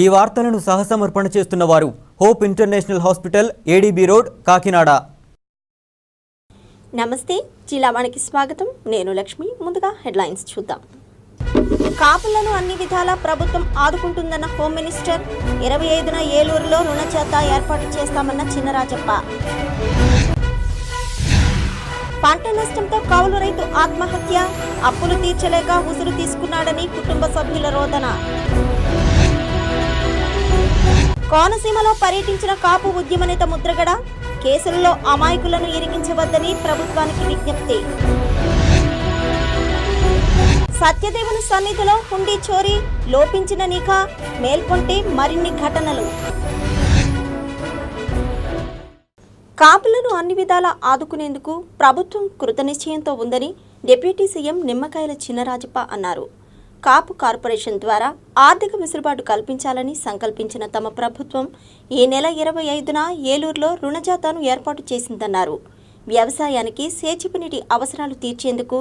ఈ వార్తలను సహసమర్పణ చేస్తున్న వారు hope International Hospital, ADB road, Kakinada. నమస్తే, జిల్లావానికి స్వాగతం. నేను లక్ష్మి. ముందుగా హెడ్లైన్స్ చూద్దాం. కాపులను అన్ని విధాలా ప్రభుత్వం ఆదుకుంటుందన్న హోమ్ మినిస్టర్. 25న ఏలూరులో రుణచేత ఏర్పాటు చేస్తామన్న చినరాజప్ప. పంట నష్టంతో కౌలు రైతు ఆత్మహత్య. అప్పులు తీర్చలేక ఉసురు తీసుకున్నాడని కుటుంబ సభ్యుల రోదన. కోనసీమలో పర్యటించిన కాపు ఉద్యమ నేత ముద్రగడ. కేసుల్లో అమాయకులను ఇరికించవద్దని ప్రభుత్వానికి విజ్ఞప్తి. సత్యదేవుని సన్నిధిలో హుండీ చోరీ, లోపించిన నిఘా, మేల్కొంటే మరిన్ని ఘటనలు. కాపులను అన్ని విధాలా ఆదుకునేందుకు ప్రభుత్వం కృతనిశ్చయంతో ఉందని డిప్యూటీ సీఎం నిమ్మకాయల చినరాజప్ప అన్నారు. కాపు కార్పొరేషన్ ద్వారా ఆర్థిక వెసులుబాటు కల్పించాలని సంకల్పించిన తమ ప్రభుత్వం ఈ నెల 25న ఏలూరులో రుణజాతాను ఏర్పాటు చేసిందన్నారు. వ్యవసాయానికి సేద్యపు నీటి అవసరాలు తీర్చేందుకు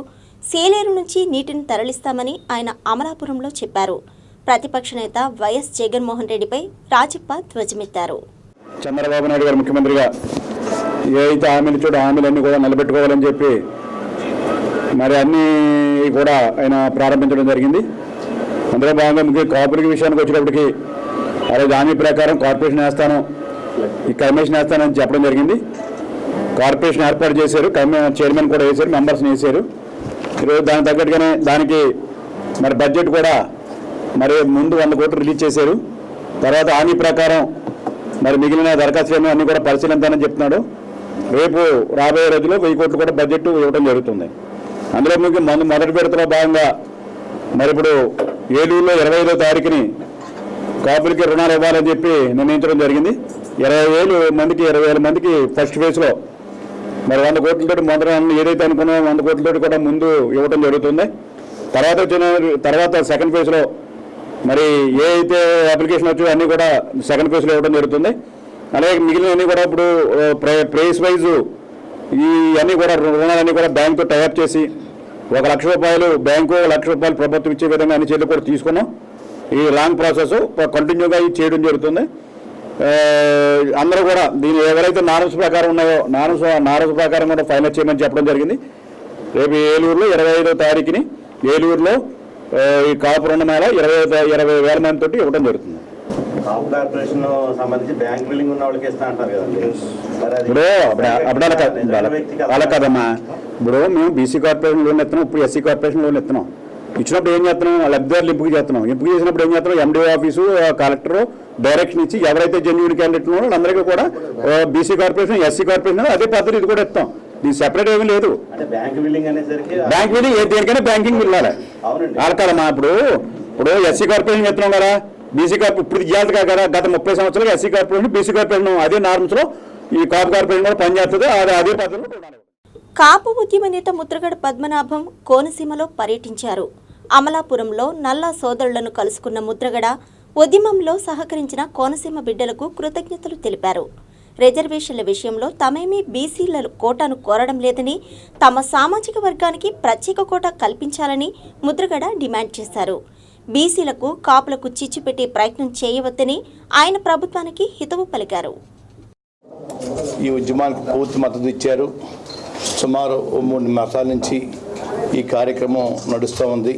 సేలేరు నుంచి నీటిని తరలిస్తామని ఆయన అమలాపురంలో చెప్పారు. ప్రతిపక్ష నేత వైఎస్ జగన్మోహన్ రెడ్డిపై రాజప్ప ధ్వజమెత్తారు. చంద్రబాబు నాయుడు గారు ముఖ్యమంత్రిగా ఏదైతే హామీలు ఇచ్చాడో హామీలన్నీ కూడా నిలబెట్టుకోవాలని చెప్పి మరి అన్నీ కూడా ఆయన ప్రారంభించడం జరిగింది. అందులో భాగంగా ముఖ్య కాపులకి విషయానికి వచ్చేటప్పటికి అదే హామీ ప్రకారం కార్పొరేషన్ వేస్తాను, ఈ కమిషన్ వేస్తానని చెప్పడం జరిగింది. కార్పొరేషన్ ఏర్పాటు చేశారు, చైర్మన్ కూడా వేశారు, మెంబర్స్ని వేశారు. ఈరోజు దానికి తగ్గట్టుగానే దానికి మరి బడ్జెట్ కూడా మరి ముందు 100 కోట్లు రిలీజ్ చేశారు. తర్వాత హామీ ప్రకారం మరి మిగిలిన దరఖాస్తులను అన్నీ కూడా పరిశీలించాలని చెప్తున్నాడు. రేపు రాబోయే రోజుల్లో 1000 కోట్లు కూడా బడ్జెట్ ఇవ్వడం జరుగుతుంది. అందులో మీకు మొదటి విడతలో భాగంగా మరి ఇప్పుడు ఏలూరులో 25వ తారీఖుని కాపులకి రుణాలు ఇవ్వాలని చెప్పి నిర్ణయించడం జరిగింది. 20,000 మందికి ఫస్ట్ ఫేజ్లో మరి 100 కోట్లతో మొదట ఏదైతే అనుకున్నామో 100 కోట్లతో కూడా ముందు ఇవ్వడం జరుగుతుంది. తర్వాత సెకండ్ ఫేజ్లో మరి ఏ అయితే అప్లికేషన్ వచ్చో అన్నీ కూడా సెకండ్ ఫేజ్లో ఇవ్వడం జరుగుతుంది. అలాగే మిగిలినవన్నీ కూడా ఇప్పుడు ప్రైస్ వైజ్ ఈ అన్నీ కూడా రుణాలన్నీ కూడా బ్యాంకుతో టైఅప్ చేసి 1 లక్ష రూపాయలు బ్యాంకు, 1 లక్ష రూపాయలు ప్రభుత్వం ఇచ్చే విధంగా అన్ని చర్యలు కూడా తీసుకున్నాం. ఈ లాంగ్ ప్రాసెస్ కంటిన్యూగా ఇది చేయడం జరుగుతుంది. అందరూ కూడా దీని ఎవరైతే నార్మ్స్ ప్రకారం ఉన్నాయో నార్మ్స్ ప్రకారం కూడా ఫైనల్ చేయమని చెప్పడం జరిగింది. రేపు ఏలూరులో 25వ తారీఖుని ఏలూరులో ఈ కాపు రుణమేళ 20,000 మందితోటి ఇవ్వడం జరుగుతుంది. కాపు కార్పొరేషన్ సంబంధించి బ్యాంక్ బిల్లింగ్ ఉన్న వాళ్ళకి ఇస్తా అంటారు కదండి. ఇప్పుడు అలా కదమ్మా, ఇప్పుడు మేము బీసీ కార్పొరేషన్ లోన్ ఎత్తున్నాం, ఇప్పుడు ఎస్సీ కార్పొరేషన్ లోన్ ఎత్తున్నాం. ఇచ్చినప్పుడు ఏం చేస్తున్నాం, లబ్ధిదారులు ఎంపిక చేస్తున్నాం. ఎంపిక చేసినప్పుడు ఏం చేస్తున్నాం, ఎండిఓ ఆఫీసు, కలెక్టర్ డైరెక్షన్ ఇచ్చి ఎవరైతే జెన్యూన్ క్యాండిడేట్ ఉన్నారో వాళ్ళందరికీ కూడా బీసీ కార్పొరేషన్, ఎస్సీ కార్పొరేషన్ అదే పద్ధతి ఇది కూడా ఇస్తాం. దీని సెపరేట్ ఏమీ లేదు. బ్యాంక్ బిల్లింగ్ దేనికైనా బ్యాంకింగ్ వెళ్ళాలి. వాళ్ళ కదమ్మా, ఇప్పుడు ఎస్సీ కార్పొరేషన్ ఎత్తున్నాం కదా, బీసీ కార్పొరేషన్ ఇప్పుడు ఇవ్వాలి కదా. గత 30 సంవత్సరాలు ఎస్సీ కార్పొరేషన్, బీసీ కార్పొరేషన్ అదే నార్మ్స్లో ఈ కాపు కార్పొరేషన్ కూడా పనిచేస్తుంది. అదే పద్ధతిలో కాపు ఉద్యమ నేత ముద్రగడ పద్మనాభం కోనసీమలో పర్యటించారు. అమలాపురంలో నల్లా సోదరులను కలుసుకున్న ముద్రగడ ఉద్యమంలో సహకరించిన కోనసీమ బిడ్డలకు కృతజ్ఞతలు తెలిపారు. రిజర్వేషన్ల విషయంలో తమేమీ బీసీల కోటాను కోరడం లేదని, తమ సామాజిక వర్గానికి ప్రత్యేక కోటా కల్పించాలని ముద్రగడ డిమాండ్ చేశారు. బీసీలకు, కాపులకు చిచ్చు పెట్టే ప్రయత్నం చేయవద్దని ఆయన ప్రభుత్వానికి హితవు పలికారు. ఈ ఉద్యమానికి పూర్తి మద్దతు ఇచ్చారు. సుమారు 3 మాసాల నుంచి ఈ కార్యక్రమం నడుస్తూ ఉంది.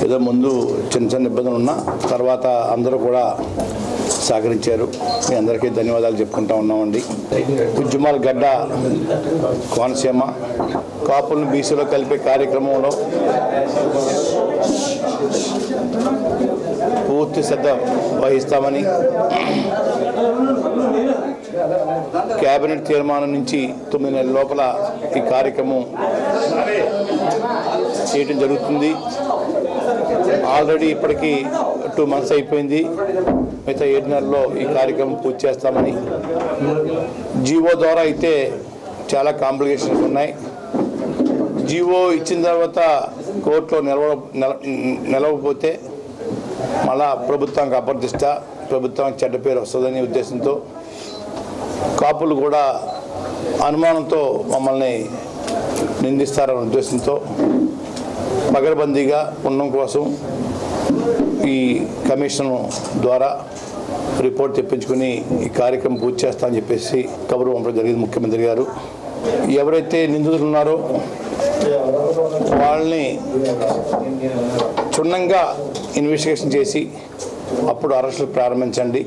ఏదో ముందు చిన్న ఇబ్బందులు ఉన్నా తర్వాత అందరూ కూడా సహకరించారు. మీ అందరికీ ధన్యవాదాలు చెప్పుకుంటా ఉన్నామండి. ఉద్యమాల గడ్డ కోనసీమ కాపులను బీసీలో కలిపే కార్యక్రమంలో పూర్తి శ్రద్ధ వహిస్తామని కేబినెట్ తీర్మానం నుంచి 9 నెలల లోపల ఈ కార్యక్రమం చేయడం జరుగుతుంది. ఆల్రెడీ ఇప్పటికీ 2 మంత్స్ అయిపోయింది. మిగతా 7 నెలల్లో ఈ కార్యక్రమం పూర్తి చేస్తామని. జీవో ద్వారా అయితే చాలా కాంప్లికేషన్స్ ఉన్నాయి. జీవో ఇచ్చిన తర్వాత కోర్టులో నిలవకపోతే మళ్ళా ప్రభుత్వానికి అప్రతిష్ట, ప్రభుత్వానికి చెడ్డ పేరు వస్తుందనే ఉద్దేశంతో కాపులు కూడా అనుమానంతో మమ్మల్ని నిందిస్తారనే ఉద్దేశంతో పగడబందీగా ఉండడం కోసం ఈ కమిషన్ ద్వారా రిపోర్ట్ తెప్పించుకుని ఈ కార్యక్రమం పూర్తి చేస్తామని చెప్పేసి కబురు పంపడం జరిగింది ముఖ్యమంత్రి గారు. ఎవరైతే నిందితులు ఉన్నారో వాళ్ళని క్షుణ్ణంగా ఇన్వెస్టిగేషన్ చేసి అప్పుడు అరెస్టులు ప్రారంభించండి.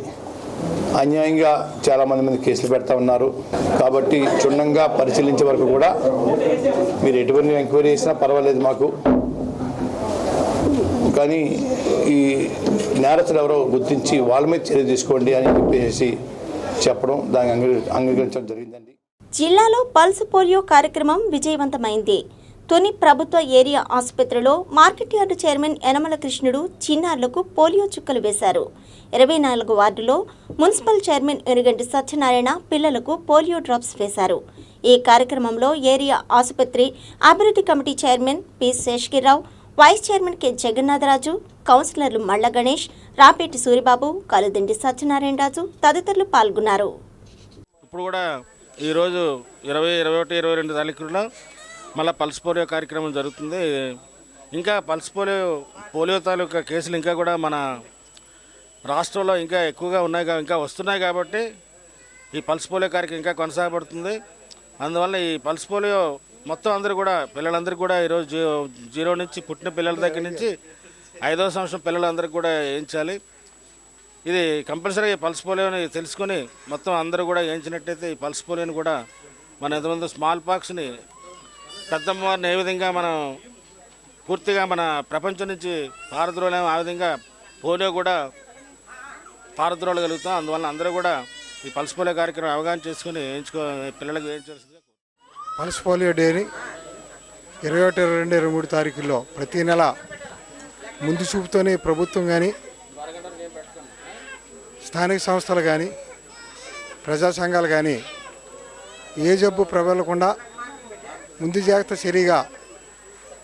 అన్యాయంగా చాలామంది మీద కేసులు పెడతా ఉన్నారు కాబట్టి క్షుణ్ణంగా పరిశీలించే వరకు కూడా మీరు ఎటువంటి ఎంక్వైరీ చేసినా పర్వాలేదు మాకు. కానీ ఈ నేరస్తులు ఎవరో గుర్తించి వాళ్ళ మీద చర్య తీసుకోండి అని చెప్పేసి చెప్పడం, దాన్ని అంగీకరించడం జరిగిందండి. జిల్లాలో పల్స్ పోలియో కార్యక్రమం విజయవంతమైంది. తుని ప్రభుత్వ ఏరియా ఆసుపత్రిలో మార్కెట్ యార్డు చైర్మన్ యనమల కృష్ణుడు చిన్నారులకు పోలియో చుక్కలు వేశారు. 24 వార్డులో మున్సిపల్ చైర్మన్ ఎనుగంటి సత్యనారాయణ పిల్లలకు పోలియో డ్రాప్స్ వేశారు. ఈ కార్యక్రమంలో ఏరియా ఆసుపత్రి అభివృద్ధి committee chairman P Seshagiri Rao, vice chairman K Jagannatharaju, కౌన్సిలర్లు మళ్ల గణేష్, రాపేటి సూరిబాబు, కలుదిండి సత్యనారాయణ రాజు తదితరులు పాల్గొన్నారు. ఇప్పుడు కూడా ఈరోజు 20, 21, 22 తారీఖుల్లో మళ్ళీ పల్స్ పోలియో కార్యక్రమం జరుగుతుంది. ఇంకా పల్స్ పోలియో తాలూకా కేసులు ఇంకా కూడా మన రాష్ట్రంలో ఇంకా ఎక్కువగా ఉన్నాయి, ఇంకా వస్తున్నాయి కాబట్టి ఈ పల్స్ పోలియో కార్యక్రమం ఇంకా కొనసాగబడుతుంది. అందువల్ల ఈ పల్స్ పోలియో మొత్తం అందరూ కూడా పిల్లలందరూ కూడా ఈరోజు 0 నుంచి పుట్టిన పిల్లల దగ్గర నుంచి 5వ సంవత్సరం పిల్లలందరికీ కూడా వేయించాలి. ఇది కంపల్సరీగా పల్స్ పోలియోని తెలుసుకొని మొత్తం అందరూ కూడా వేయించినట్టయితే ఈ పల్స్ పోలియోని కూడా మన ఎంతమంది స్మాల్ పాక్స్ని పెద్దమ్మవారిని ఏ విధంగా మనం పూర్తిగా మన ప్రపంచం నుంచి పారద్రోలేము, ఆ విధంగా పోలియో కూడా పారద్రోలగలుగుతాం. అందువల్ల అందరూ కూడా ఈ పల్స్ పోలియో కార్యక్రమం అవగాహన చేసుకుని పిల్లలకు వేయించాల్సిందిగా. పల్స్ పోలియో డేని 21, 22, 23 తారీఖుల్లో ప్రతి నెల ముందు చూపుతోనే ప్రభుత్వం కానీ స్థానిక సంస్థలు కానీ ప్రజా సంఘాలు కానీ ఏ జబ్బు ప్రబలకుండా ముందు జాగ్రత్త చర్యగా,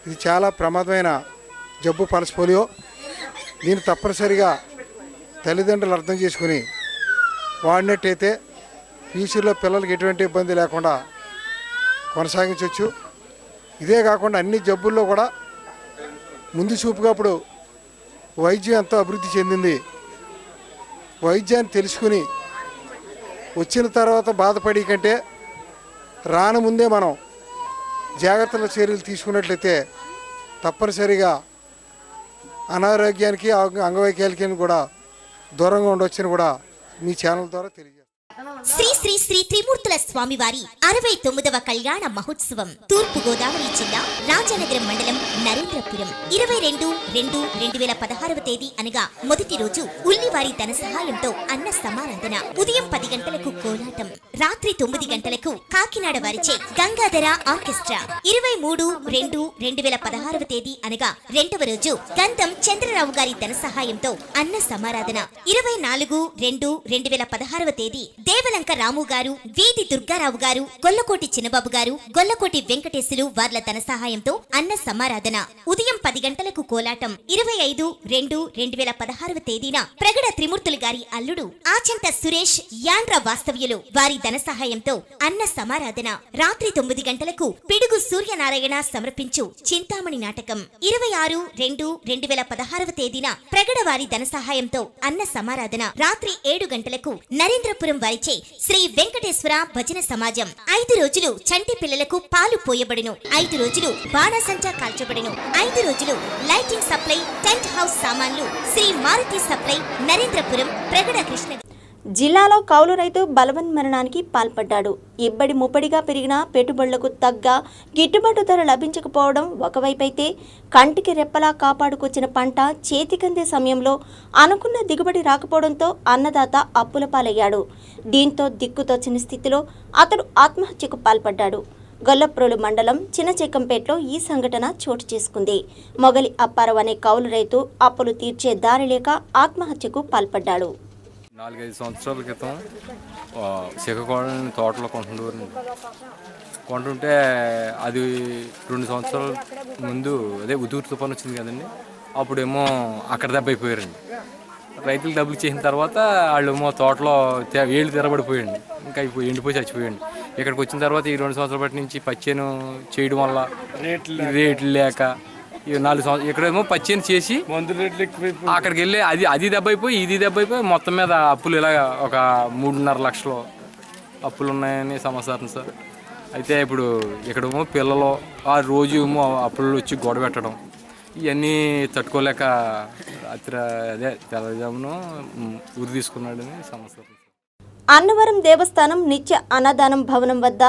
ఇది చాలా ప్రమాదమైన జబ్బు పల్స్ పోలియో. దీన్ని తప్పనిసరిగా తల్లిదండ్రులు అర్థం చేసుకుని వాడినట్టయితే ఫ్యూచర్లో పిల్లలకి ఎటువంటి ఇబ్బంది లేకుండా కొనసాగించవచ్చు. ఇదే కాకుండా అన్ని జబ్బుల్లో కూడా ముందు చూపుగా ఇప్పుడు వైద్యం ఎంతో అభివృద్ధి చెందింది. వైద్యాన్ని తెలుసుకుని వచ్చిన తర్వాత బాధపడి కంటే రాను ముందే మనం జాగ్రత్తల చర్యలు తీసుకున్నట్లయితే తప్పనిసరిగా అనారోగ్యానికి అంగవైకల్యానికి కూడా దూరంగా ఉండవచ్చని కూడా మీ ఛానల్ ద్వారా తెలియజేస్తాను. శ్రీ శ్రీ శ్రీ త్రిమూర్తుల స్వామివారి 69వ కళ్యాణ మహోత్సవం తూర్పు గోదావరి జిల్లా రాజానగరం మండలం నరేంద్రపురం 22/2/2016 తేదీ అనగా మొదటి రోజు ఉల్లివారి ధన సహాయంతో అన్న సమారాధన. ఉదయం 10 గంటలకు కోలాటం, రాత్రి 9 గంటలకు కాకినాడ వారిచే గంగాధర ఆర్కెస్ట్రా. 23/2/2016 తేదీ అనగా రెండవ రోజు గంధం చంద్రరావు గారి ధన సహాయంతో అన్న సమారాధన. 24/2/2016 తేదీ దేవలంక రాము గారు, వీధి దుర్గారావు గారు, గొల్లకోటి చిన్నబాబు గారు, గొల్లకోటి వెంకటేశులు వార్ల ధన సహాయంతో అన్న సమారాధన. ఉదయం 10 గంటలకు కోలాటం. 25/2/2016 తేదీన ప్రగడ త్రిమూర్తులు గారి అల్లుడు ఆచంట సురేష్ యాండ్ర వాస్తవ్యులు వారి ధన సహాయంతో అన్న సమారాధన. రాత్రి 9 గంటలకు పిడుగు సూర్యనారాయణ సమర్పించు చింతామణి నాటకం. 26/2/2016 తేదీన ప్రగడ వారి ధన సహాయంతో అన్న సమారాధన. రాత్రి 7 గంటలకు నరేంద్రపురం వారిచే శ్రీ వెంకటేశ్వర భజన సమాజం. 5 రోజులు చంటి పిల్లలకు పాలు పోయబడును. 5 రోజులు బాణసంచా కాల్చబడును. 5 రోజులు లైటింగ్ సప్లై, టెంట్ హౌస్ సామాన్లు శ్రీ మారుతి సప్లై, నరేంద్రపురం, ప్రగడ కృష్ణ. జిల్లాలో కౌలు రైతు బలవన్మరణానికి పాల్పడ్డాడు. ఇబ్బడి ముబ్బడిగా పెరిగిన పెట్టుబడులకు తగ్గ గిట్టుబాటు ధర లభించకపోవడం ఒకవైపైతే, కంటికి రెప్పలా కాపాడుకొచ్చిన పంట చేతికందే సమయంలో అనుకున్న దిగుబడి రాకపోవడంతో అన్నదాత అప్పుల పాలయ్యాడు. దీంతో దిక్కుతోచని స్థితిలో అతడు ఆత్మహత్యకు పాల్పడ్డాడు. గొల్లప్రోలు మండలం చిన్నచెక్కంపేటలో ఈ సంఘటన చోటు చేసుకుంది. మొగలి అప్పారావు అనే కౌలు రైతు అప్పులు తీర్చే దారి లేక ఆత్మహత్యకు పాల్పడ్డాడు. 4-5 సంవత్సరాల క్రితం శ్రీకాకుళం తోటలో కొంటుంటే అది 2 సంవత్సరాల ముందు అదే ఉదూరు తుఫాను వచ్చింది కదండి. అప్పుడేమో అక్కడ దెబ్బ అయిపోయారండి. రైతులు డబ్బులు చేసిన తర్వాత వాళ్ళేమో తోటలో ఏళ్ళు తెరబడిపోయండి, ఇంకా ఎండిపోయి చచ్చిపోయండి. ఇక్కడికి వచ్చిన తర్వాత ఈ 2 సంవత్సరాల బట్టి నుంచి పచ్చేను చేయడం వల్ల రేట్లు లేక 4 సంవత్సరాలు ఇక్కడేమో పచ్చేని చేసి అక్కడికి వెళ్ళి అది దెబ్బ అయిపోయి ఇది దెబ్బ అయిపోయి మొత్తం మీద అప్పులు ఇలా ఒక 3.5 లక్షలు అప్పులు ఉన్నాయని సమాచారం సార్. అయితే ఇప్పుడు ఇక్కడేమో పిల్లలు ఆ రోజు ఏమో అప్పులు వచ్చి గొడవ పెట్టడం ఇవన్నీ తట్టుకోలేక రాత్రి తెల్లజామును ఉరి తీసుకున్నాడని సమాచారం. అన్నవరం దేవస్థానం నిత్య అన్నదానం భవనం వద్ద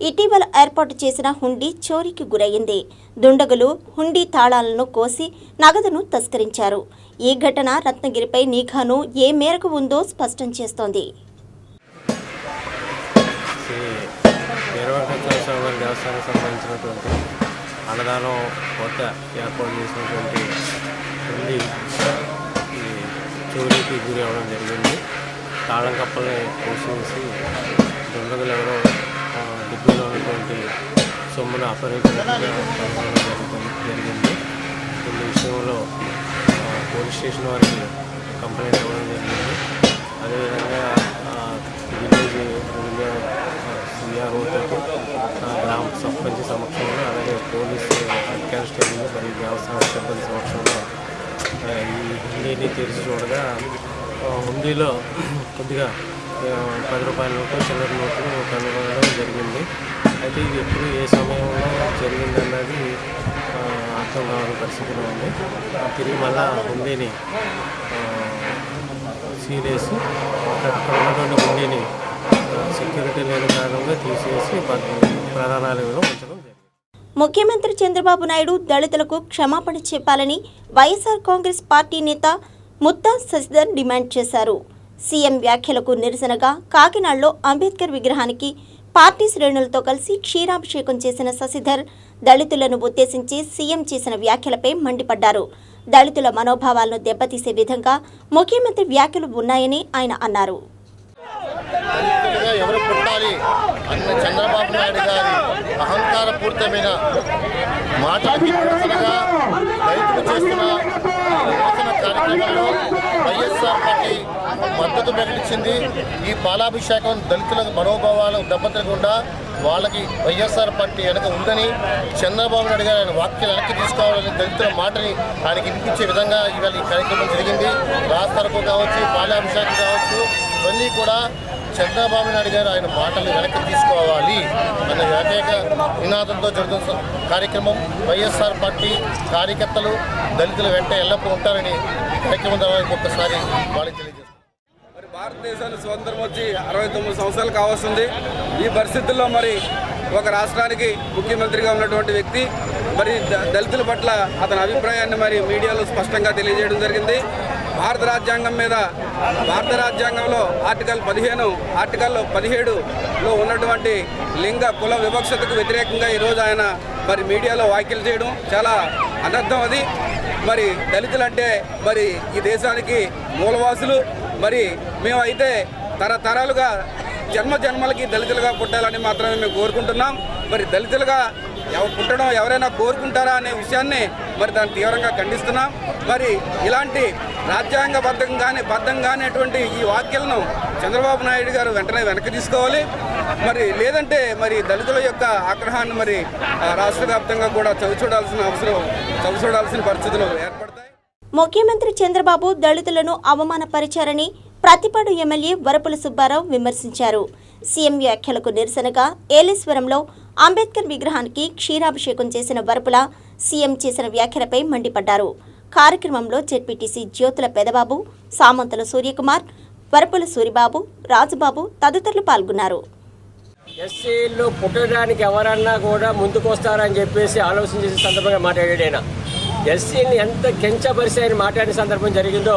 ఇటీవల ఏర్పాటు చేసిన హుండీ చోరీకి గురయ్యింది. దుండగులు హుండీ తాళాలను కోసి నగదును తస్కరించారు. ఈ ఘటన రత్నగిరిపై నిఘాను ఏ మేరకు ఉందో స్పష్టం చేస్తోంది. దేవస్థానానికి సంబంధించినటువంటి అన్నదానం కొత్త ఏర్పాటు చేసినటువంటి హుండీ చోరీకి గురి అవ్వడం జరిగింది. తాళం కప్పల్ని కోసేసి దుండగులు ఎవరో డిబ్బీలో ఉన్నటువంటి సొమ్మును అపహరించినట్టుగా జరిగింది. ఈ విషయంలో పోలీస్ స్టేషన్ వారికి కంప్లైంట్ ఇవ్వడం జరిగింది. అదేవిధంగా విలేజ్ సిఆర్ఓతో గ్రామ సర్పంచ్ సమక్షంలో అలాగే పోలీస్ హెడ్ కానిస్టేబుల్ మరియు దేవస్థాన సిబ్బంది సమక్షంలో ఈ హుండీని తెరిచి చూడగా హుండీలో కొద్దిగా 10 రూపాయల నోట్లు చిల్లర నోట్లు కనుగొనడం జరిగింది. అయితే ఇది ఎప్పుడు ఏ సమయంలో జరిగిందన్నది అర్థం కాని పరిస్థితిలో ఉంది. తిరిగి మళ్ళా హుండీని సీలేసి అక్కడ ఉన్నటువంటి హుండీని సెక్యూరిటీ లేని కారణంగా తీసేసి ప్రధానాలయంలో ఉంచడం జరిగింది. ముఖ్యమంత్రి చంద్రబాబు నాయుడు దళితులకు క్షమాపణ చెప్పాలని వైఎస్ఆర్ కాంగ్రెస్ పార్టీ నేత ముత్తా శశిధర్ డిమాండ్ చేశారు. సీఎం వ్యాఖ్యలకు నిరసనగా కాకినాడలో అంబేద్కర్ విగ్రహానికి పార్టీ శ్రేణులతో కలిసి క్షీరాభిషేకం చేసిన శశిధర్ దళితులను ఉద్దేశించి సీఎం చేసిన వ్యాఖ్యలపై మండిపడ్డారు. దళితుల మనోభావాలను దెబ్బతీసే విధంగా ముఖ్యమంత్రి వ్యాఖ్యలు ఉన్నాయని ఆయన అన్నారు. ఎవరు పుట్టాలి అన్న చంద్రబాబు నాయుడు గారి అహంకారపూరితమైన మాటలకి నిరసనగా రైతులు చేస్తున్న నిరసన కార్యక్రమంలో వైఎస్ఆర్ పార్టీ మద్దతు ప్రకటించింది. ఈ పాలాభిషేకం దళితుల మనోభావాలు దెబ్బతినకుండా వాళ్ళకి వైఎస్ఆర్ పార్టీ వెనక ఉందని చంద్రబాబు నాయుడు గారు ఆయన వాక్యాలు వెనక్కి తీసుకోవాలని దళితుల మాటని ఆయనకి వినిపించే విధంగా ఇవాళ ఈ కార్యక్రమం జరిగింది. రాస్తారకు కావచ్చు, పాలాభిషేకం కావచ్చు, ఇవన్నీ కూడా చంద్రబాబు నాయుడు గారు ఆయన మాటలు వెనక్కి తీసుకోవాలి అన్న ఏకైక నినాదంతో జరుగుతున్న కార్యక్రమం. వైఎస్ఆర్ పార్టీ కార్యకర్తలు దళితుల వెంట ఎల్లప్పుడూ ఉంటారని కార్యక్రమం ద్వారా ఒక్కసారి వాళ్ళకి తెలియజేస్తారు. మరి భారతదేశానికి స్వతంత్రం వచ్చి 69 సంవత్సరాలు కావస్తుంది. ఈ పరిస్థితుల్లో మరి ఒక రాష్ట్రానికి ముఖ్యమంత్రిగా ఉన్నటువంటి వ్యక్తి మరి దళితుల పట్ల అతని అభిప్రాయాన్ని మరి మీడియాలో స్పష్టంగా తెలియజేయడం జరిగింది. భారత రాజ్యాంగం మీద భారత రాజ్యాంగంలో ఆర్టికల్ 15, ఆర్టికల్ 17లో ఉన్నటువంటి లింగ కుల వివక్షతకు వ్యతిరేకంగా ఈరోజు ఆయన మరి మీడియాలో వ్యాఖ్యలు చేయడం చాలా అనర్థం. అది మరి దళితులంటే మరి ఈ దేశానికి మూలవాసులు. మరి మేమైతే తరతరాలుగా జన్మలకి దళితులుగా పుట్టాలని మాత్రమే మేము కోరుకుంటున్నాం. మరి దళితులుగా పుట్టడం ఎవరైనా కోరుకుంటారా అనే విషయాన్ని మరి దాన్ని తీవ్రంగా ఖండిస్తున్నాం. మరి ఇలాంటి బద్ధంగానేటువంటి ఈ వ్యాఖ్యలను చంద్రబాబు నాయుడు గారు వెంటనే వెనక్కి తీసుకోవాలి. మరి లేదంటే మరి దళితుల యొక్క ఆగ్రహాన్ని మరి రాష్ట్ర వ్యాప్తంగా కూడా చవిచూడాల్సిన పరిస్థితులు ఏర్పడతాయి. ముఖ్యమంత్రి చంద్రబాబు దళితులను అవమానపరిచారని ప్రతిపాడు ఎమ్మెల్యే వరపుల సుబ్బారావు విమర్శించారు. సీఎం వ్యాఖ్యలకు నిరసనగా ఏలేశ్వరంలో అంబేద్కర్ విగ్రహానికి క్షీరాభిషేకం చేసిన వరపుల సీఎం చేసిన వ్యాఖ్యలపై మండిపడ్డారు. కార్యక్రమంలో జెడ్పీటీసీ జ్యోతుల పెదబాబు, సామంతుల సూర్యకుమార్, వరపుల సూరిబాబు, రాజుబాబు తదితరులు పాల్గొన్నారు. ఎస్సీలు పుట్టడానికి ఎవరన్నా కూడా ముందుకొస్తారని చెప్పేసి ఆలోచన చేసే సందర్భంగా మాట్లాడాడు ఆయన. ఎస్సీని ఎంత కించపరిచి ఆయన మాట్లాడిన సందర్భం జరిగిందో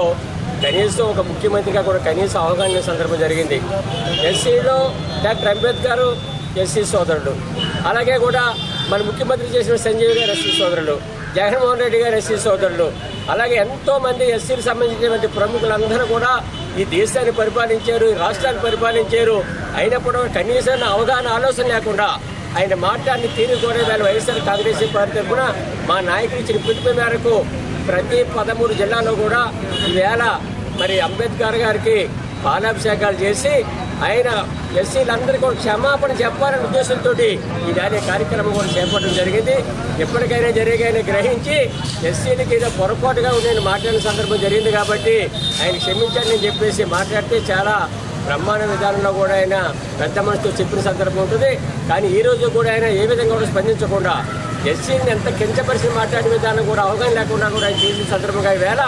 కనీసం ఒక ముఖ్యమంత్రిగా కూడా కనీసం అవగాహన సందర్భం జరిగింది. ఎస్సీలో డాక్టర్ అంబేద్కర్ ఎస్సీ సోదరుడు, అలాగే కూడా మన ముఖ్యమంత్రి చేసిన సంజయ్ గారు ఎస్సీ సోదరుడు, జగన్మోహన్ రెడ్డి గారు ఎస్సీ సోదరుడు, అలాగే ఎంతోమంది ఎస్సీలకు సంబంధించినటువంటి ప్రముఖులందరూ కూడా ఈ దేశాన్ని పరిపాలించారు, ఈ రాష్ట్రాన్ని పరిపాలించారు. అయినప్పుడు కనీసం అవగాహన ఆలోచన లేకుండా ఆయన మాట్లాడిన తీరు కూడా వేళ వైఎస్ఆర్ కాంగ్రెస్ పార్టీ తరఫున మా నాయకులు ఇచ్చిన పిలుపు మేరకు ప్రతి 13 జిల్లాలో కూడా ఈవేళ మరి అంబేద్కర్ గారికి పాలాభిషేకాలు చేసి ఆయన ఎస్సీలందరికీ కూడా క్షమాపణ చెప్పాలనే ఉద్దేశంతో ఈ ర్యాలీ కార్యక్రమం కూడా చేపట్టడం జరిగింది. ఎప్పటికైనా జరిగాయని గ్రహించి ఎస్సీలకి ఏదో పొరపాటుగా నేను మాట్లాడిన సందర్భం జరిగింది కాబట్టి ఆయన క్షమించాలని చెప్పేసి మాట్లాడితే చాలా బ్రహ్మాండ విధానంలో కూడా ఆయన పెద్ద మనసుతో చెప్పిన సందర్భం ఉంటుంది. కానీ ఈ రోజు కూడా ఆయన ఏ విధంగా కూడా స్పందించకుండా ఎస్సీని ఎంత కించపరిచి మాట్లాడే విధానం కూడా అవగాహన లేకుండా కూడా ఆయన చేసిన సందర్భంగా ఈవేళ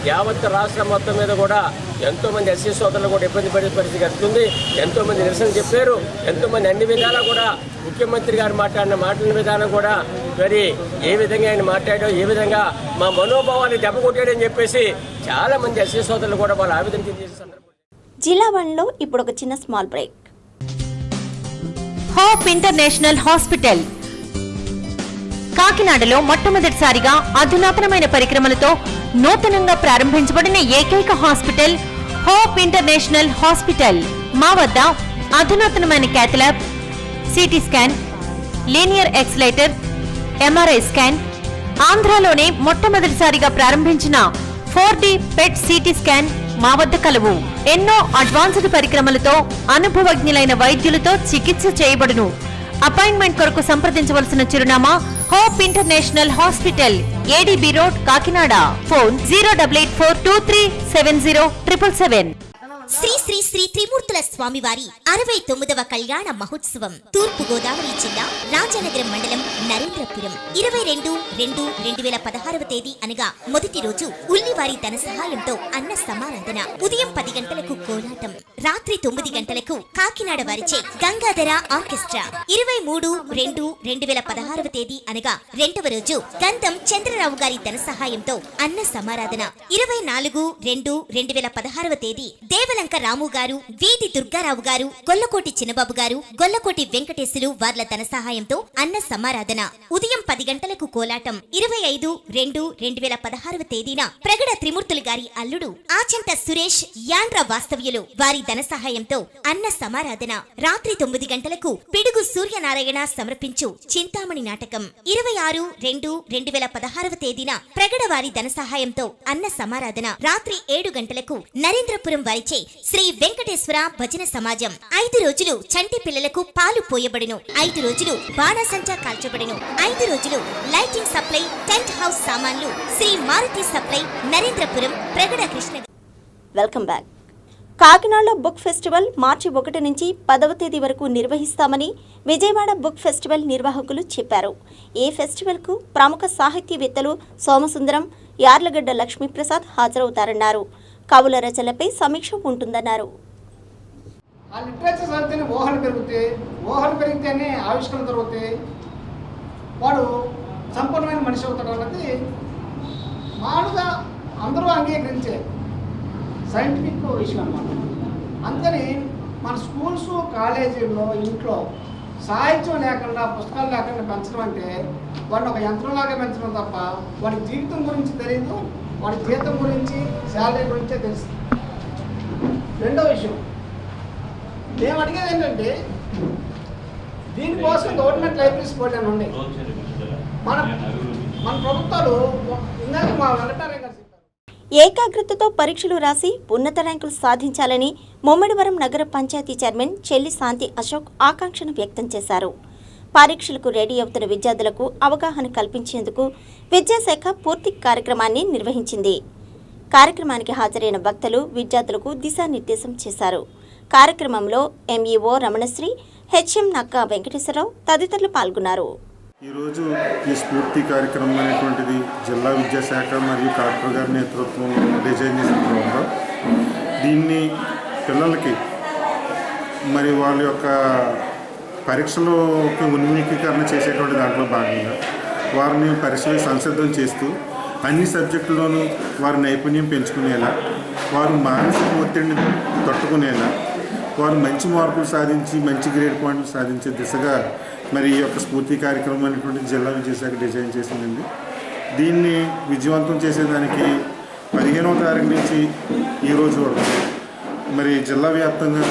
యావత్ రాష్ట్రం మొత్తం మీద కూడా ఎంతోమంది ఎస్సీ సోదరులు కూడా ఇబ్బంది పడే పరిస్థితి కలుగుతుంది. ఎంతోమంది నిరసన చెప్పారు. ఎంతోమంది అన్ని విధాలా కూడా ముఖ్యమంత్రి గారు మాట్లాడిన మాటల విధానం కూడా మరి ఏ విధంగా ఆయన మాట్లాడాడో ఏ విధంగా మా మనోభావాన్ని దెబ్బ కొట్టాడని చెప్పేసి చాలా మంది ఎస్సీ సోదరులు కూడా వాళ్ళు ఆవేదన చేసే సందర్భం. జిల్లా వన్లో ఇప్పుడు ఒక చిన్న small break. Hope International hospital కాకినాడలో మొట్టమొదటిసారిగా అధునాతనమైన పరికరమలతో నూతనంగా ప్రారంభించబడిన ఏకైక హాస్పిటల్ హోప్ ఇంటర్నేషనల్ హాస్పిటల్. మా వద్ద అధునాతనమైన cath lab, CT scan, linear accelerator, MRI scan, ఆంధ్రాలోనే మొట్టమొదటిసారిగా ప్రారంభించిన 4D పెట్ సిటీ స్కాన్ మా వద్ద కలవు. ఎన్నో అడ్వాన్స్డ్ పరికరమలతో అనుభవజ్ఞులైన వైద్యులతో చికిత్స చేయబడును. అపాయింట్మెంట్ కొరకు సంప్రదించవలసిన చిరునామా Hope International Hospital, ADB road, Kakinada. Phone 08842370777. Shri Shri Shri త్రిమూర్తుల స్వామివారి 69వ కళ్యాణ మహోత్సవం తూర్పు గోదావరి జిల్లా రాజానగరం మండలం నరేంద్రపురం 22/2/2016 తేదీ అనగా మొదటి రోజు ఉల్లివారి ధన సహాయంతో అన్న సమారాధన. ఉదయం 10 గంటలకు కోలాటం, రాత్రి 9 గంటలకు కాకినాడ వారిచే గంగాధర ఆర్కెస్ట్రా. 23/2/2016 తేదీ అనగా రెండవ రోజు గంధం చంద్రరావు గారి ధన సహాయంతో అన్న సమారాధన. 24/2/2016 తేదీ దేవలంక రాము గారు, వీధి దుర్గారావు గారు, గొల్లకోటి చిన్నబాబు గారు, గొల్లకోటి వెంకటేశులు వార్ల ధన సహాయంతో అన్న సమారాధన. ఉదయం 10 గంటలకు కోలాటం. 25/2/2016 తేదీన ప్రగడ త్రిమూర్తులు గారి అల్లుడు ఆచంట సురేష్ యాండ్ర వాస్తవ్యులు వారి ధన సహాయంతో అన్న సమారాధన. రాత్రి 9 గంటలకు పిడుగు సూర్యనారాయణ సమర్పించు చింతామణి నాటకం. 26/2/2016 తేదీన ప్రగడ వారి ధన సహాయంతో అన్న సమారాధన. రాత్రి 7 గంటలకు నరేంద్రపురం వారిచే శ్రీ వెంకటేశ్వర భజన సమాజం. 5 రోజులు చంటి పిల్లలకు పాలు పోయబడును. 5 రోజులు బాణాసంచా కాల్చబడును. 5 రోజులు లైటింగ్ సప్లై, టెంట్ హౌస్ సామాన్లు Sri Maruthi supply, Narendrapuram, Pragada Krishna. Welcome back. కాకినాడలో బుక్ ఫెస్టివల్ మార్చి 1 నుంచి 10వ తేదీ వరకు నిర్వహిస్తామని విజయవాడ బుక్ ఫెస్టివల్ నిర్వాహకులు చెప్పారు. ఈ ఫెస్టివల్కు ప్రముఖ సాహితీవేత్తలు సోమసుందరం, యార్లగడ్డ లక్ష్మీప్రసాద్ హాజరవుతారన్నారు. కవుల రచనలపై సమీక్ష ఉంటుందన్నారు. ఆ లిటరేచర్ చదివితేనే ఊహలు పెరుగుతాయి, ఊహలు పెరిగితేనే ఆవిష్కరణ జరుగుతాయి, వాడు సంపూర్ణమైన మనిషి అవుతాడు అన్నది మామూలుగా అందరూ అంగీకరించే సైంటిఫిక్ విషయం అన్నమాట. అందుకని మన స్కూల్స్, కాలేజీల్లో, ఇంట్లో సాహిత్యం లేకుండా, పుస్తకాలు లేకుండా పెంచడం అంటే వాడిని ఒక యంత్రంలాగా పెంచడం తప్ప వాడి జీవితం గురించి తెలియదు, వాడి జీతం గురించి, శాలరీ గురించే తెలుసు. రెండో విషయం మేము అడిగేది ఏంటంటే దీనికోసం గవర్నమెంట్ లైబ్రరీస్ బోర్డు అని ఉన్నాయి. మన ప్రభుత్వాలు ఇందాక మా వెంకటారాయణ గారు చెప్పారు. ఏకాగ్రతతో పరీక్షలు రాసి ఉన్నత ర్యాంకులు సాధించాలని ముమ్మడివరం నగర పంచాయతీ చైర్మన్ చెల్లి శాంతి అశోక్ ఆకాంక్షను వ్యక్తం చేశారు. పరీక్షలకు రెడీ అవుతున్న విద్యార్థులకు అవగాహన కల్పించేందుకు విద్యాశాఖ పూర్తి కార్యక్రమాన్ని నిర్వహించింది. కార్యక్రమానికి హాజరైన వక్తలు విద్యార్థులకు దిశానిర్దేశం చేశారు. కార్యక్రమంలో ఎంఈఓ రమణశ్రీ, హెచ్ఎం నక్క వెంకటేశ్వరరావు తదితరులు పాల్గొన్నారు. ఈరోజు ఈ స్ఫూర్తి కార్యక్రమం అనేటువంటిది జిల్లా విద్యాశాఖ మరియు కలెక్టర్ గారి నేతృత్వంలో డిజైన్ చేసిన ప్రోగ్రాం. దీన్ని పిల్లలకి మరి వాళ్ళ యొక్క పరీక్షలోకి ఉన్ముఖీకరణ చేసేటువంటి దాంట్లో భాగంగా వారిని పరీక్షలకు సంసిద్ధం చేస్తూ అన్ని సబ్జెక్టుల్లోనూ వారి నైపుణ్యం పెంచుకునేలా, వారు మానసిక ఒత్తిడిని తట్టుకునేలా, వారు మంచి మార్కులు సాధించి మంచి గ్రేడ్ పాయింట్లు సాధించే దిశగా మరి ఈ యొక్క స్ఫూర్తి కార్యక్రమం అనేటువంటి జిల్లా విద్యాశాఖ డిజైన్ చేసిందండి. దీన్ని విజయవంతం చేసేదానికి 15వ తారీఖు నుంచి ఈ రోజు వరకు మరి జిల్లా వ్యాప్తంగా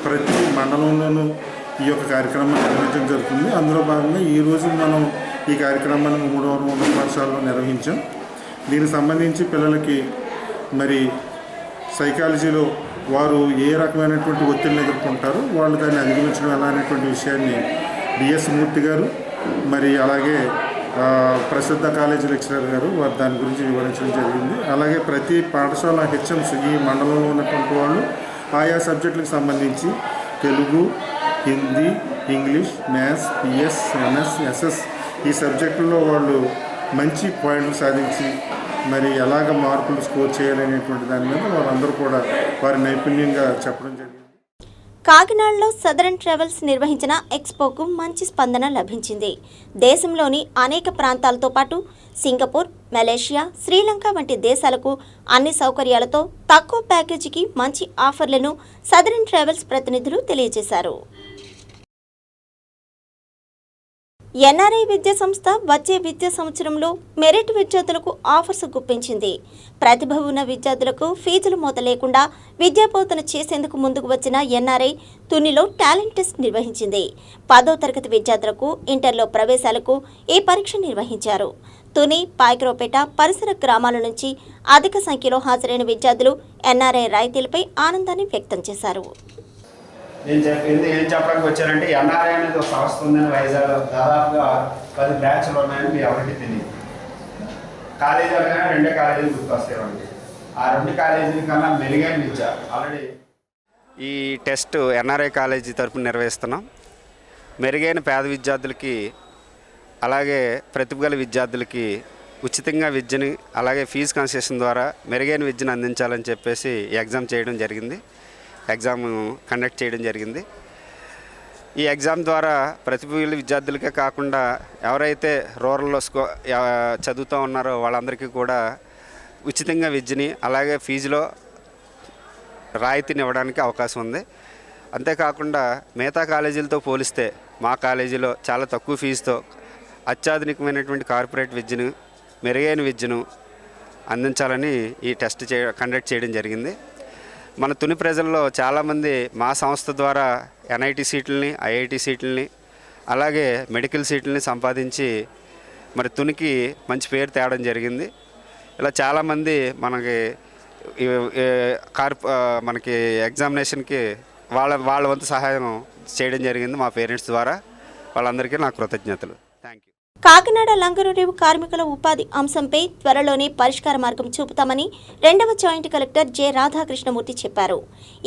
ప్రతి మండలంలోనూ ఈ యొక్క కార్యక్రమాన్ని నిర్వహించడం జరుగుతుంది. అందులో భాగంగా ఈరోజు మనం ఈ కార్యక్రమాన్ని 3వ ఉన్నత పాఠశాలలో నిర్వహించాం. దీనికి సంబంధించి పిల్లలకి మరి సైకాలజీలో వారు ఏ రకమైనటువంటి ఒత్తిడిని ఎదుర్కొంటారు, వాళ్ళు దాన్ని అధిగమించడం ఎలా అనేటువంటి విషయాన్ని డిఎస్ మూర్తి గారు మరి అలాగే ప్రసిద్ధ కాలేజీ లెక్చరర్ గారు వారు దాని గురించి వివరించడం జరిగింది. అలాగే ప్రతి పాఠశాల హెచ్ఎంస్ ఈ మండలంలో ఉన్నటువంటి వాళ్ళు ఆయా సబ్జెక్టులకు సంబంధించి Telugu, Hindi, English, maths, PS, MS, SS ఈ సబ్జెక్టుల్లో వాళ్ళు మంచి పాయింట్లు సాధించి మరి ఎలాగ మార్కులు స్కోర్ చేయాలనేటువంటి దాని మీద వారందరూ కూడా వారి నైపుణ్యంగా చెప్పడం జరిగింది. కాకినాడలో సదరన్ ట్రావెల్స్ నిర్వహించిన ఎక్స్పోకు మంచి స్పందన లభించింది. దేశంలోని అనేక ప్రాంతాలతో పాటు సింగపూర్, మలేషియా, శ్రీలంక వంటి దేశాలకు అన్ని సౌకర్యాలతో తక్కువ ప్యాకేజీకి మంచి ఆఫర్లను సదరన్ ట్రావెల్స్ ప్రతినిధులు తెలియజేశారు. ఎన్ఆర్ఐ విద్యా సంస్థ వచ్చే విద్యా సంవత్సరంలో మెరిట్ విద్యార్థులకు ఆఫర్స్ గుప్పించింది. ప్రతిభ ఉన్న విద్యార్థులకు ఫీజులు మోత లేకుండా విద్యాబోధన చేసేందుకు ముందుకు వచ్చిన ఎన్ఆర్ఐ తునిలో టాలెంట్ టెస్ట్ నిర్వహించింది. 10వ తరగతి విద్యార్థులకు ఇంటర్లో ప్రవేశాలకు ఈ పరీక్ష నిర్వహించారు. తుని, పాయకరావుపేట పరిసర గ్రామాల నుంచి అధిక సంఖ్యలో హాజరైన విద్యార్థులు ఎన్ఆర్ఐ రాయితీలపై ఆనందాన్ని వ్యక్తం చేశారు. ఏం చెప్పడానికి వచ్చారంటే ఎన్ఆర్ఐ అనేది ఒక సంస్థ ఉందని వైజాగ్లో దాదాపుగా 10 బ్రాంచ్లు ఉన్నాయని మీరు ఎవరికి తెలియదు. కాలేజీ అనగానే 2 కాలేజీలు గుర్తొస్తాయండి. ఆ 2 కాలేజీల కన్నా మెరుగైన విద్య ఆల్రెడీ ఈ టెస్ట్ ఎన్ఆర్ఐ కాలేజీ తరపున నిర్వహిస్తున్నాం. మెరుగైన పేద విద్యార్థులకి అలాగే ప్రతిభ గల విద్యార్థులకి ఉచితంగా విద్యని అలాగే ఫీజు కన్సెషన్ ద్వారా మెరుగైన విద్యను అందించాలని చెప్పేసి ఎగ్జామ్ చేయడం జరిగింది. ఎగ్జామ్ కండక్ట్ చేయడం జరిగింది. ఈ ఎగ్జామ్ ద్వారా ప్రతిభ విద్యార్థులకే కాకుండా ఎవరైతే రూరల్లో చదువుతూ ఉన్నారో వాళ్ళందరికీ కూడా ఉచితంగా విద్యని అలాగే ఫీజులో రాయితీని ఇవ్వడానికి అవకాశం ఉంది. అంతేకాకుండా మిగతా కాలేజీలతో పోలిస్తే మా కాలేజీలో చాలా తక్కువ ఫీజుతో అత్యాధునికమైనటువంటి కార్పొరేట్ విద్యను మెరుగైన విద్యను అందించాలని ఈ టెస్ట్ కండక్ట్ చేయడం జరిగింది. మన తుని ప్రజల్లో చాలామంది మా సంస్థ ద్వారా ఎన్ఐటి సీట్లని, ఐఐటి సీట్లని అలాగే మెడికల్ సీట్లని సంపాదించి మరి తునికి మంచి పేరు తేవడం జరిగింది. ఇలా చాలామంది మనకి ఎగ్జామినేషన్కి వాళ్ళ వంతు సహాయం చేయడం జరిగింది మా పేరెంట్స్ ద్వారా. వాళ్ళందరికీ నా కృతజ్ఞతలు. Thank you. కాకినాడ లంగరురేవు కార్మికుల ఉపాధి అంశంపై త్వరలోనే పరిష్కార మార్గం చూపుతామని 2వ జాయింట్ కలెక్టర్ జె రాధాకృష్ణమూర్తి చెప్పారు.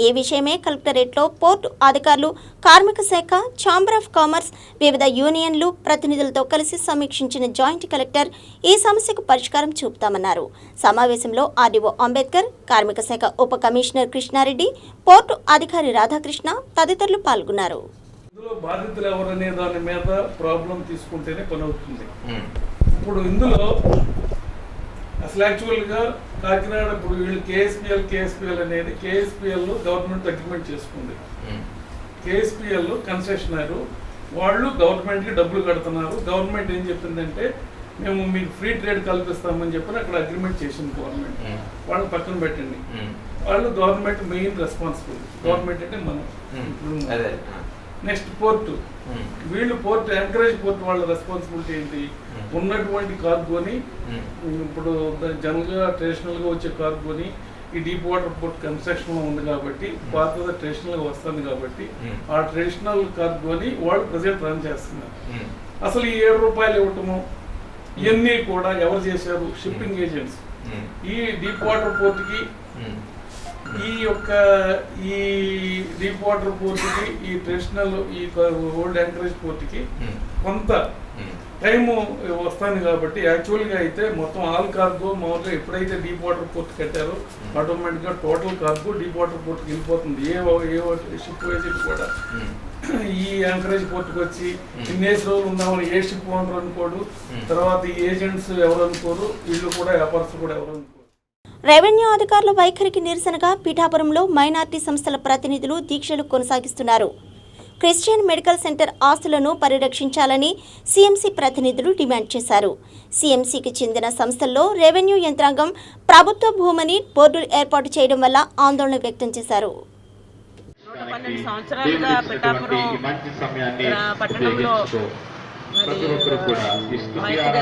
ఈ విషయమే కలెక్టరేట్లో పోర్టు అధికారులు, కార్మిక శాఖ, ఛాంబర్ ఆఫ్ కామర్స్, వివిధ యూనియన్లు ప్రతినిధులతో కలిసి సమీక్షించిన జాయింట్ కలెక్టర్ ఈ సమస్యకు పరిష్కారం చూపుతామన్నారు. సమావేశంలో ఆర్డీఓ అంబేద్కర్, కార్మిక శాఖ ఉప కమిషనర్ కృష్ణారెడ్డి, పోర్టు అధికారి రాధాకృష్ణ తదితరులు పాల్గొన్నారు. ఇందులో బాధితులు ఎవరనే దాని మీద ప్రాబ్లం తీసుకుంటేనే పని అవుతుంది. ఇప్పుడు ఇందులో అసలు యాక్చువల్గా కాకినాడ ఇప్పుడు వీళ్ళు కేఎస్పిఎల్ అనేది కేఎస్పిఎల్లో గవర్నమెంట్ అగ్రిమెంట్ చేసుకుంది. కేఎస్పిఎల్ కన్సెషనర్ వాళ్ళు గవర్నమెంట్కి డబ్బులు కడుతున్నారు. గవర్నమెంట్ ఏం చెప్పిందంటే మేము మీకు ఫ్రీ ట్రేడ్ కల్పిస్తామని చెప్పి అక్కడ అగ్రిమెంట్ చేసింది గవర్నమెంట్. వాళ్ళు పక్కన పెట్టండి. వాళ్ళు గవర్నమెంట్ మెయిన్ రెస్పాన్సిబుల్. గవర్నమెంట్ అంటే మనం. నెక్స్ట్ పోర్టు, వీళ్ళు పోర్టు ఎంకరేజ్ పోర్టు వాళ్ళ రెస్పాన్సిబిలిటీ ఏంటి? ఉన్నటువంటి కార్గోని ఇప్పుడు జనరల్గా ట్రెడిషనల్గా వచ్చే కార్గోని ఈ డీప్ వాటర్ పోర్ట్ కన్స్ట్రక్షన్లో ఉంది కాబట్టి పాతగా ట్రెడిషనల్గా వస్తుంది కాబట్టి ఆ ట్రెడిషనల్ కార్గోని వాళ్ళు ప్రజెంట్ రన్ చేస్తున్నారు. అసలు ఈ ₹7 ఇవ్వటము ఇవన్నీ కూడా ఎవరు చేశారు? Shipping agents. ఈ డీప్ వాటర్ పోర్ట్కి ఈ డీప్ వాటర్ పోర్ట్కి ఈ ట్రెడిషనల్ ఈ ఓల్డ్ యాంకరేజ్ పోర్ట్కి కొంత టైము వస్తుంది కాబట్టి యాక్చువల్గా అయితే మొత్తం ఆల్ కార్గో మామూలుగా ఎప్పుడైతే డీప్ వాటర్ పోర్ట్ కట్టారో ఆటోమేటిక్గా టోటల్ కార్గో డీప్ వాటర్ పోర్ట్కి వెళ్ళిపోతుంది. ఏ షిప్ ఏజెంట్ కూడా ఈ యాంకరేజ్ పోర్ట్కి వచ్చి ఇన్నేసి రోజులు ఉందామని ఏ షిప్ ఓనర్ అనుకోడు. తర్వాత ఈ ఏజెంట్స్ ఎవరు అనుకోరు, వీళ్ళు కూడా వ్యాపారస్తులు కూడా ఎవరు అనుకోరు. రెవెన్యూ అధికారుల వైఖరికి నిరసనగా పిఠాపురంలో మైనార్టీ సంస్థల ప్రతినిధులు దీక్షలు కొనసాగిస్తున్నారు. క్రిస్టియన్ మెడికల్ సెంటర్ ఆస్తులను పరిరక్షించాలని సీఎంసీ ప్రతినిధులు డిమాండ్ చేశారు. సీఎంసీకి చెందిన సంస్థల్లో రెవెన్యూ యంత్రాంగం ప్రభుత్వ భూమిని బోర్డులు ఏర్పాటు చేయడం వల్ల ఆందోళన వ్యక్తం చేశారు. 12 సంవత్సరాలుగా పిఠాపురం పట్టణంలో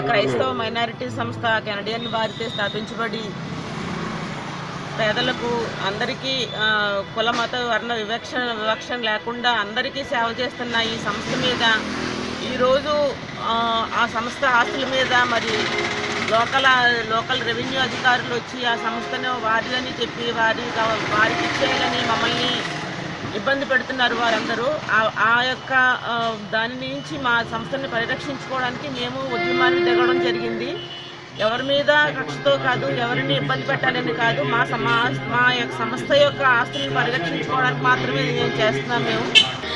క్రైస్తవ మైనారిటీ సంస్థ కెనడియన్ వారితో స్థాపించబడి పేదలకు అందరికీ కుల మత వర్ణ వివక్షణ లేకుండా అందరికీ సేవ చేస్తున్న ఈ సంస్థ మీద ఈరోజు ఆ సంస్థ ఆస్తుల మీద మరి లోకల్ రెవెన్యూ అధికారులు వచ్చి ఆ సంస్థను వారిదని చెప్పి వారికి ఇచ్చేయాలని మమ్మల్ని ఇబ్బంది పెడుతున్నారు వారందరూ. ఆ యొక్క దాని నుంచి మా సంస్థని పరిరక్షించుకోవడానికి మేము ఉద్యమాన్ని దిగడం జరిగింది. ఎవరి మీద కక్షతో కాదు, ఎవరిని ఇబ్బంది పెట్టాలని కాదు, మా యొక్క సంస్థ యొక్క ఆస్తులను పరిరక్షించుకోవడానికి మాత్రమే మేము చేస్తున్నాం. మేము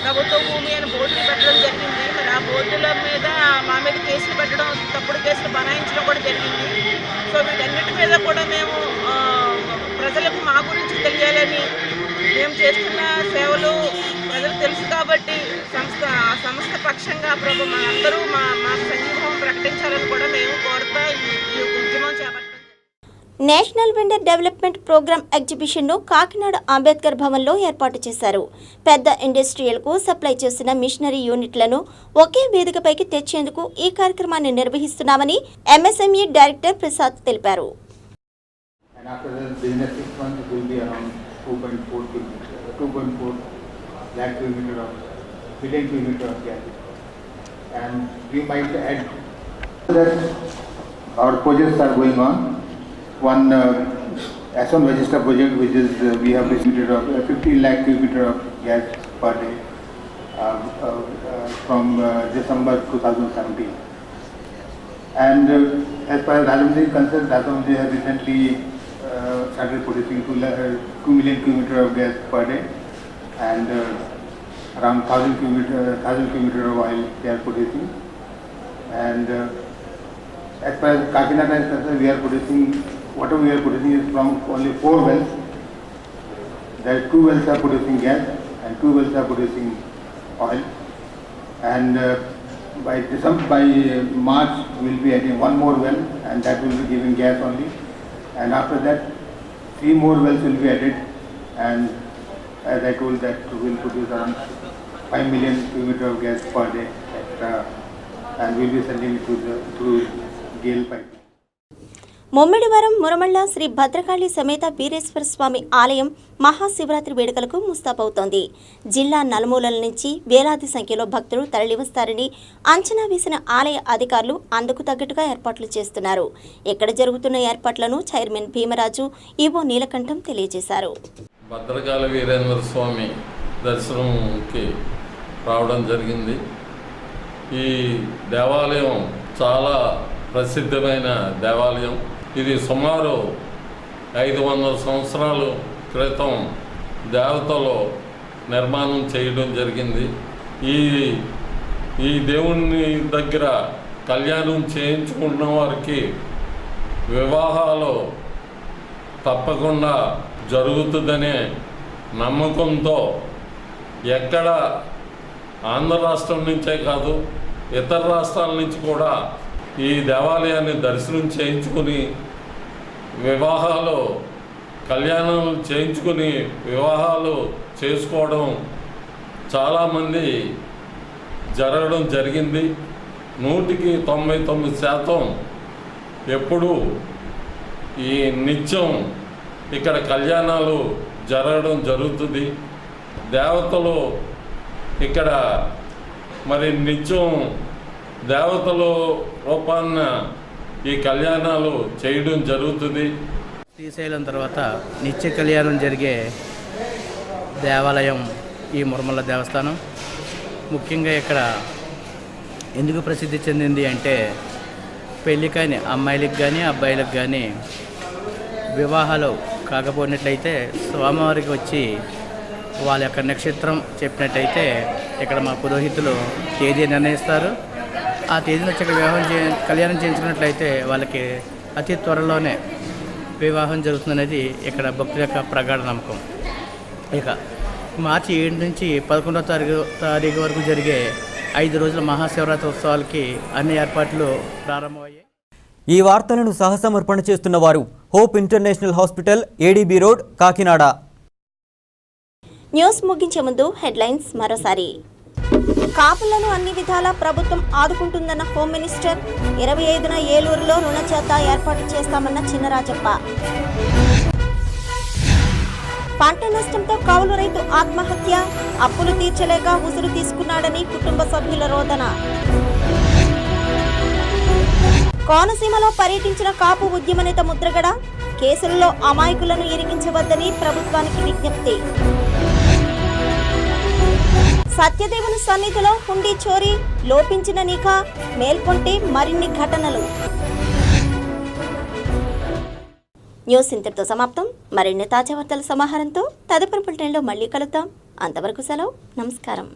ప్రభుత్వ భూమి అని బోర్డులు పెట్టడం జరిగింది. మరి ఆ బోర్డుల మీద మా మీద కేసులు పెట్టడం, తప్పుడు కేసులు బనాయించడం కూడా జరిగింది. సో వీటన్నిటి మీద కూడా మేము ప్రజలకు మా గురించి తెలియాలని, మేము చేస్తున్న సేవలు ప్రజలకు తెలుసు కాబట్టి సంస్థ పక్షంగా అందరూ మా సంఘీభావం ప్రకటించాలని కూడా మేము కోరుతా ఈ ఉద్యమం చేపట్టాం. నేషనల్ వెండర్ డెవలప్మెంట్ ప్రోగ్రామ్ ఎగ్జిబిషన్ను కాకినాడ అంబేద్కర్ భవన్లో ఏర్పాటు చేశారు. పెద్ద ఇండస్ట్రియల్కు సప్లై చేసిన మిషనరీ యూనిట్లను ఒకే వేదికపైకి తెచ్చేందుకు ఈ కార్యక్రమాన్ని నిర్వహిస్తున్నామని ఎంఎస్ఎంఈ డైరెక్టర్ ప్రసాద్ తెలిపారు. 2.4 lakh kilometer of billion kilometer of gas, and we might add that our projects are going on. One S1 register project, which is we have distributed of 15 lakh kilometer of gas per day from December 2017, and as far as Rajahmundry is concerned, Rajahmundry has recently started producing 2 million kilometer of gas per day, and around 1,000 kilometer of oil they are producing. And as far as Kakinada is concerned, we are producing, whatever we are producing is from only 4 wells. There 2 wells are producing gas and 2 wells are producing oil. And by March we will be adding 1 more well, and that will be giving gas only. And after that 3 more wells will be added, and as I told that we will produce around 5 million kilometer of gas per day extra, and we will be sending it through GAIL pipe. Mummidivaram Muramalla Shri Bhadrakali సమేత వీరేశ్వర స్వామి ఆలయం మహాశివరాత్రి వేడుకలకు ముస్తాబవుతోంది. జిల్లా నలుమూలల నుంచి వేలాది సంఖ్యలో భక్తులు తరలివస్తారని అంచనా వేసిన ఆలయ అధికారులు అందుకు తగ్గట్టుగా ఏర్పాట్లు చేస్తున్నారు. ఇక్కడ జరుగుతున్న ఏర్పాట్లను చైర్మన్ భీమరాజు, ఈవో నీలకంఠం తెలియజేశారు. భద్రకాళి వీరేంద్ర స్వామి దర్శనంకి రావడం జరిగింది. ఈ దేవాలయం చాలా ప్రసిద్ధమైన దేవాలయం. ఇది సుమారు 500 సంవత్సరాల క్రితం దేవతలో నిర్మాణం చేయడం జరిగింది. ఈ దేవుని దగ్గర కళ్యాణం చేయించుకున్న వారికి వివాహాలు తప్పకుండా జరుగుతుందనే నమ్మకంతో ఎక్కడ ఆంధ్ర రాష్ట్రం నుంచే కాదు, ఇతర రాష్ట్రాల నుంచి కూడా ఈ దేవాలయాన్ని దర్శనం చేయించుకుని కళ్యాణాలు చేయించుకుని వివాహాలు చేసుకోవడం చాలామంది జరగడం జరిగింది. 99% ఎప్పుడూ ఈ నిత్యం ఇక్కడ కళ్యాణాలు జరగడం జరుగుతుంది. దేవతలు ఇక్కడ మరి నిత్యం దేవతల రూపాన్న ఈ కళ్యాణాలు చేయడం జరుగుతుంది. శ్రీశైలం తర్వాత నిత్య కళ్యాణం జరిగే దేవాలయం ఈ మురమల్ల దేవస్థానం. ముఖ్యంగా ఇక్కడ ఎందుకు ప్రసిద్ధి చెందింది అంటే, పెళ్ళి కాని అమ్మాయిలకు కానీ అబ్బాయిలకు కానీ వివాహాలు కాకపోయినట్లయితే స్వామివారికి వచ్చి వాళ్ళ యొక్క నక్షత్రం చెప్పినట్టయితే ఇక్కడ మా పురోహితులు తేదీ నిర్ణయిస్తారు. ఆ తేదీని వచ్చి కళ్యాణం చేయించుకున్నట్లయితే వాళ్ళకి అతి త్వరలోనే వివాహం జరుగుతుందనేది ఇక్కడ భక్తుల యొక్క ప్రగాఢ నమ్మకం. ఇక మార్చి 7 నుంచి 11వ తారీఖు వరకు జరిగే 5 రోజుల మహాశివరాత్రి ఉత్సవాలకి అన్ని ఏర్పాట్లు ప్రారంభమయ్యాయి. ఈ వార్తలను సహసమర్పణ చేస్తున్న వారు hope International Hospital, ADB road, Kakinada. News ముగించే ముందు హెడ్లైన్స్ మరోసారి. కాపులను అన్ని విధాలా ప్రభుత్వం ఆదుకుంటుందన్న హోమ్ మినిస్టర్. 25న ఏలూరులో రుణ చేత ఏర్పాటు చేస్తామన్న చినరాజప్ప. పంట నష్టంతో కౌలు రైతు ఆత్మహత్య, అప్పులు తీర్చలేక ఉసురు తీసుకున్నాడని కుటుంబ సభ్యుల రోదన. కోనసీమలో పర్యటించిన కాపు ఉద్యమ నేత ముద్రగడ, కేసులలో అమాయకులను ఇరికించవద్దని ప్రభుత్వానికి విజ్ఞప్తి. సత్యదేవుని సన్నిధిలో హుండీ చోరీ, లోపించిన నిఘా, మేల్కొంటే మరిన్ని ఘటనలు. న్యూస్ ఇంతటితో సమాప్తం. మరిన్ని తాజా వార్తల సమాహారంతో తదుపరి బులెటిన్లో మళ్ళీ కలుద్దాం. అంతవరకు సెలవు. నమస్కారం.